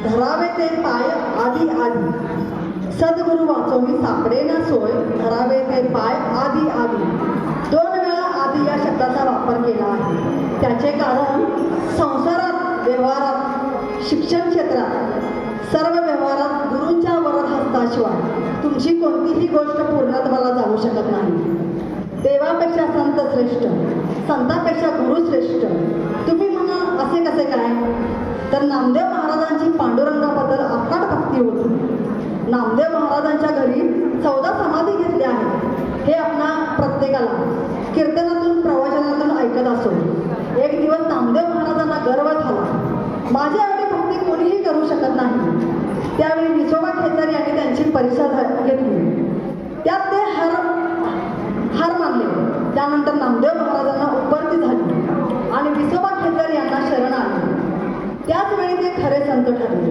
धरावे ते पाय आधी आधी, सद्गुरु वाचोमी सापडे ना सोय, धरावे ते पाय आधी आधी. 2 वेळा आधी या शब्दाचा वापर केला आहे. त्याचे कारण संसारात, व्यवहारात, शिक्षण क्षेत्रात, सर्व व्यवहारात गुरूंच्या वरद हस्ताशिवाय तुमची कोणतीही गोष्ट पूर्णत्वाला जाऊ शकत नाही. देवापेक्षा संत श्रेष्ठ, संतापेक्षा गुरु श्रेष्ठ. तुम्ही म्हणा असे कसे काय? तर नामदेव महाराजांची पांडुरंगाबद्दल अफाट भक्ती होती. नामदेव महाराजांच्या घरी 14 समाधी घेतल्या आहेत. हे आपणा प्रत्येकाला कीर्तनातून, प्रवचनातून ऐकत असो. एक दिवस नामदेव महाराजांना गर्व झाला, माझी एवढी भक्ती कोणीही करू शकत नाही. त्यावेळी विसोबा खेचर यांनी त्यांची परीक्षा घेतली. त्यात ते हार मानले. त्यानंतर नामदेव महाराजांना उपरती झाली आणि विसोबा खेचर यांना शरण आले. त्याच वेळी ते खरे संत ठरले.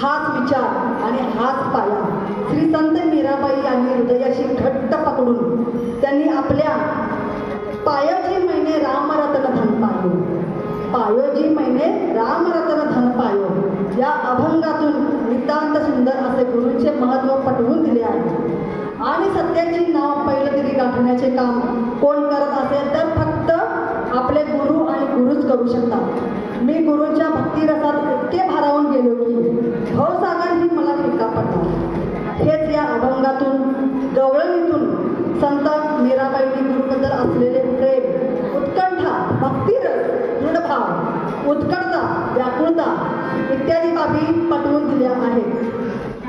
हाच विचार आणि हाच पाया श्री संत मीराबाई यांनी हृदयाशी घट्ट पकडून त्यांनी आपल्या पायोजी महिने रामरत्न धन पायो, पायोजी महिने रामरत्न धन पायो या अभंगातून नितांत सुंदर असे गुरूंचे महत्त्व पटवून दिले आहे. आणि सत्याची नाव पहिलं तरी गाठण्याचे काम कोण करत असेल तर फक्त आपले गुरु आणि गुरुच करू शकतात. मी गुरूंच्या भक्तिरसात इतके भारावून गेलो की भवसागर ही मला ठिका पडला. हेच या अभंगातून, गवळणीतून संत मीराबाईंनी गुरुबद्दल असलेले प्रेम, उत्कंठा, भक्तिरस, दृढभाव, उत्कटता, व्याकुळता इत्यादी बाबी पटवून दिल्या आहेत.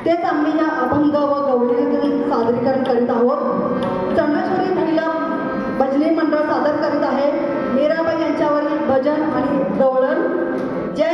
तेच आम्ही या अभंग व गवळणीतून सादरीकरण करीत आहोत. चंडेश्वरी महिला भजनी मंडळ सादर करीत आहे मीराबाई यांच्यावरील भजन आणि गवळण. जय